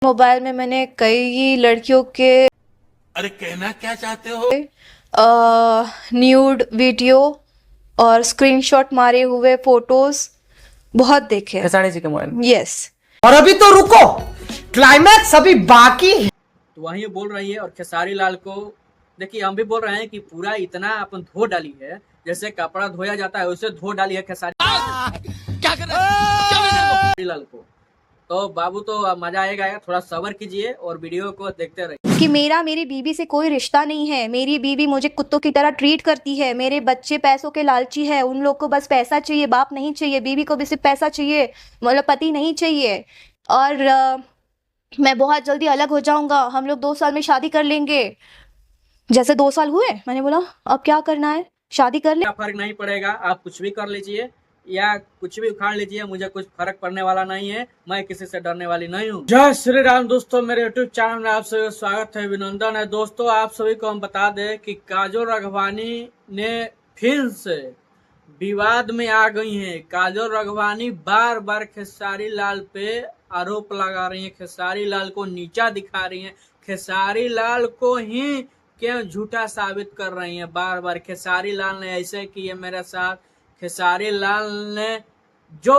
Mobile में मैंने कई लड़कियों के अरे कहना क्या चाहते हो? न्यूड वीडियो और स्क्रीनशॉट मारे हुए फोटोज बहुत देखे। खेसारी जी के मोबाइल। यस। और अभी तो रुको, क्लाइमैक्स अभी बाकी है। तो वही बोल रही है। और खेसारी लाल को देखिए, हम भी बोल रहे हैं कि पूरा इतना अपन धो डाली है, जैसे कपड़ा धोया जाता है वैसे धो डाली है खेसारी लाल को। तो बाबू तो मजा आएगा, थोड़ा सब्र कीजिए और वीडियो को देखते रहिए। कि मेरी बीवी से कोई रिश्ता नहीं है, मेरी बीवी मुझे कुत्तों की तरह ट्रीट करती है, मेरे बच्चे पैसों के लालची है, उन लोग को बस पैसा चाहिए, बाप नहीं चाहिए, बीवी को भी सिर्फ पैसा चाहिए, मतलब पति नहीं चाहिए। और मैं बहुत जल्दी अलग हो जाऊंगा, हम लोग 2 साल में शादी कर लेंगे। जैसे 2 साल हुए, मैंने बोला अब क्या करना है, शादी कर ले। क्या फर्क नहीं पड़ेगा, आप कुछ भी कर लीजिए या कुछ भी उखाड़ लीजिए, मुझे कुछ फर्क पड़ने वाला नहीं है, मैं किसी से डरने वाली नहीं हूँ। जय श्री राम दोस्तों, मेरे यूट्यूब चैनल में आप सभी का स्वागत है, अभिनंदन है। दोस्तों आप सभी को हम बता दें कि काजोल राघवानी ने फिर से विवाद में आ गई हैं। काजोल राघवानी बार बार खेसारी लाल पे आरोप लगा रही हैं, खेसारी लाल को नीचा दिखा रही हैं, खेसारी लाल को ही क्यों झूठा साबित कर रही हैं। बार बार खेसारी लाल ने ऐसे किए मेरे साथ, खेसारी लाल ने जो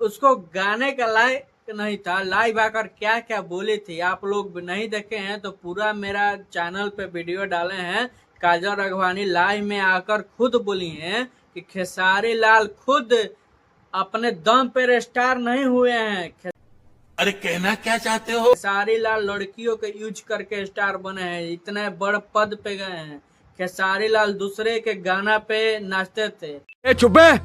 उसको गाने का लायक नहीं था, लाइव आकर क्या क्या बोली थी, आप लोग नहीं देखे हैं तो पूरा मेरा चैनल पे वीडियो डाले हैं। काजोल राघवानी लाइव में आकर खुद बोली हैं कि खेसारी लाल खुद अपने दम पर स्टार नहीं हुए हैं। अरे कहना क्या चाहते हो? खेसारी लाल लड़कियों के यूज करके स्टार बने हैं, इतने बड़ पद पे गए हैं। खेसारी लाल दूसरे के गाना पे नाचते थे। चुप है।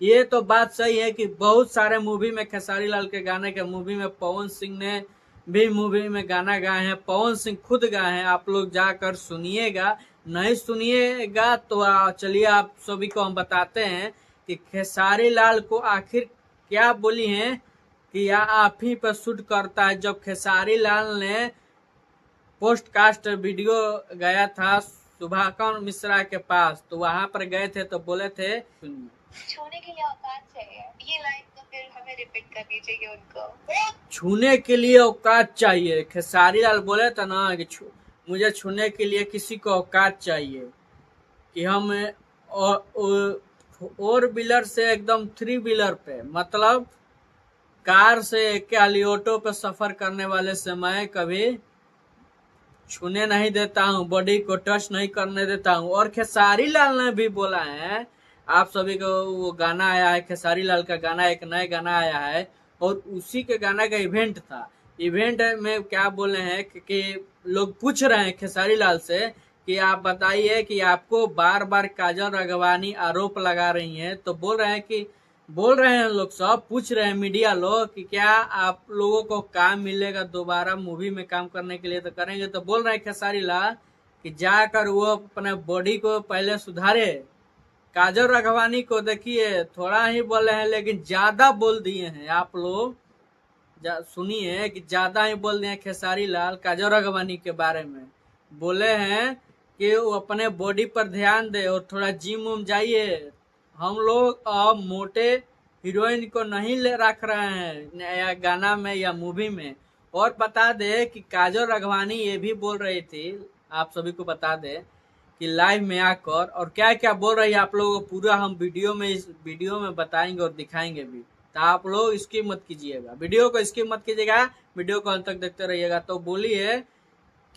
ये तो बात सही है कि बहुत सारे मूवी में खेसारी लाल के गाने के मूवी में पवन सिंह ने भी मूवी में गाना गाए हैं, पवन सिंह खुद गाए हैं। आप लोग जाकर सुनिएगा, नहीं सुनिएगा तो चलिए आप सभी को हम बताते हैं कि खेसारी लाल को आखिर क्या बोली हैं कि या आप ही पर शूट करता है। जब खेसारी लाल ने पोस्ट कास्ट वीडियो गया था सुभाकर मिश्रा के पास, तो वहां पर गए थे तो बोले थे छूने के लिए औकात चाहिए, ये लाइन तो फिर हमें रिपीट करनी चाहिए उनको। छूने के लिए औकात चाहिए। खेसारी लाल बोले थे ना कि मुझे छूने के लिए किसी को औकात चाहिए, कि हम और व्हीलर से एकदम 3 व्हीलर पे, मतलब कार से एक ऑटो पे सफर करने वाले से मैं कभी छूने नहीं देता हूँ, बॉडी को टच नहीं करने देता हूँ। और खेसारी लाल ने भी बोला है, आप सभी को वो गाना आया है, खेसारी लाल का गाना, एक नया गाना आया है और उसी के गाना का इवेंट था। इवेंट में क्या बोले हैं कि लोग पूछ रहे हैं खेसारी लाल से कि आप बताइए कि आपको बार बार काजोल राघवानी आरोप लगा रही हैं, तो बोल रहे हैं लोग, सब पूछ रहे हैं मीडिया लोग कि क्या आप लोगों को काम मिलेगा दोबारा मूवी में काम करने के लिए, तो करेंगे। तो बोल रहे हैं खेसारी लाल कि जाकर वो अपने बॉडी को पहले सुधारे। काजोल राघवानी को देखिए थोड़ा ही बोले हैं लेकिन ज्यादा बोल दिए हैं। आप लोग सुनिए कि ज्यादा ही बोल दिए हैं खेसारी लाल काजोल राघवानी के बारे में। बोले हैं कि वो अपने बॉडी पर ध्यान दे और थोड़ा जिम उम जाइए। हम लोग अब मोटे हीरोइन को नहीं रख रहे हैं या गाना में या मूवी में। और बता दे कि काजोल राघवानी ये भी बोल रही थी, आप सभी को बता दे कि लाइव में आकर और क्या क्या बोल रही है आप लोगों को पूरा हम इस वीडियो में बताएंगे और दिखाएंगे भी। तो आप लोग स्किप मत कीजिएगा, वीडियो को स्किप मत कीजिएगा, वीडियो को अंत तक देखते रहिएगा। तो बोली है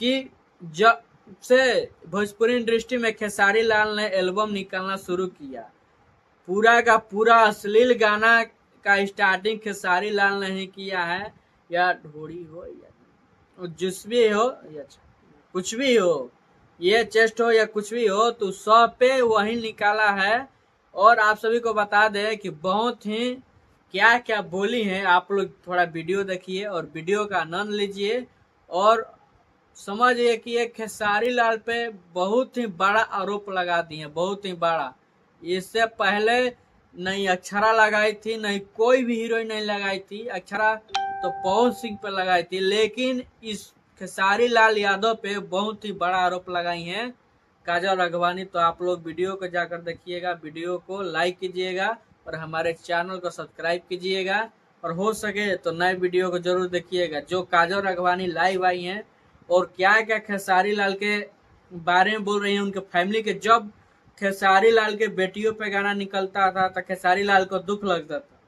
कि जब से भोजपुरी इंडस्ट्री में खेसारी लाल ने एल्बम निकालना शुरू किया, पूरा का पूरा अश्लील गाना का स्टार्टिंग खेसारी लाल ने ही किया है। या ढोड़ी हो या जिस भी हो या कुछ भी हो, ये चेस्ट हो या कुछ भी हो, तो सब पे वही निकाला है। और आप सभी को बता दें कि बहुत ही क्या क्या बोली हैं। आप लोग थोड़ा वीडियो देखिए और वीडियो का आनंद लीजिए और समझिए कि ये खेसारी लाल पे बहुत ही बड़ा आरोप लगा दिए, बहुत ही बड़ा। इससे पहले नहीं अक्षरा लगाई थी, नहीं कोई भी हीरोइन नहीं लगाई थी, अक्षरा तो पवन सिंह पे लगाई थी, लेकिन इस खेसारी लाल यादव पे बहुत ही बड़ा आरोप लगाई हैं काजोल राघवानी। तो आप लोग वीडियो को जाकर देखिएगा, वीडियो को लाइक कीजिएगा और हमारे चैनल को सब्सक्राइब कीजिएगा और हो सके तो नए वीडियो को जरूर देखिएगा। जो काजल राघवानी लाइव आई हैं और क्या क्या खेसारी लाल के बारे में बोल रही हैं, उनके फैमिली के। जब खेसारी लाल के बेटियों पे गाना निकलता था तो खेसारी लाल को दुख लगता था,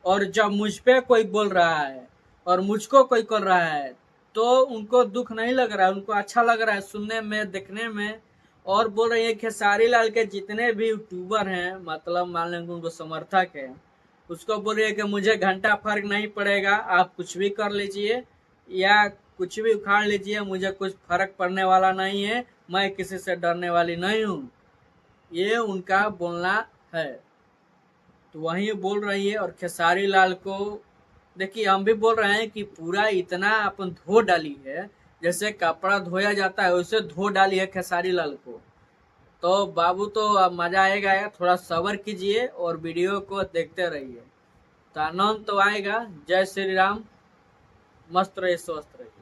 और जब मुझ पे कोई बोल रहा है और मुझको कोई कर रहा है तो उनको दुख नहीं लग रहा है, उनको अच्छा लग रहा है सुनने में, देखने में। और बोल रही है खेसारी लाल के जितने भी यूट्यूबर हैं, मतलब मान लेंगे उनको समर्थक है, उसको बोल रही है कि मुझे घंटा फर्क नहीं पड़ेगा, आप कुछ भी कर लीजिए या कुछ भी उखाड़ लीजिए, मुझे कुछ फर्क पड़ने वाला नहीं है, मैं किसी से डरने वाली नहीं हूँ। ये उनका बोलना है, तो वही बोल रही है। और खेसारी लाल को देखिए, हम भी बोल रहे हैं कि पूरा इतना अपन धो डाली है, जैसे कपड़ा धोया जाता है वैसे धो डाली है खेसारी लाल को। तो बाबू तो अब मजा आएगा, थोड़ा सब्र कीजिए और वीडियो को देखते रहिए, तो आनंद तो आएगा। जय श्री राम, मस्त रहिए, स्वस्थ रहिए।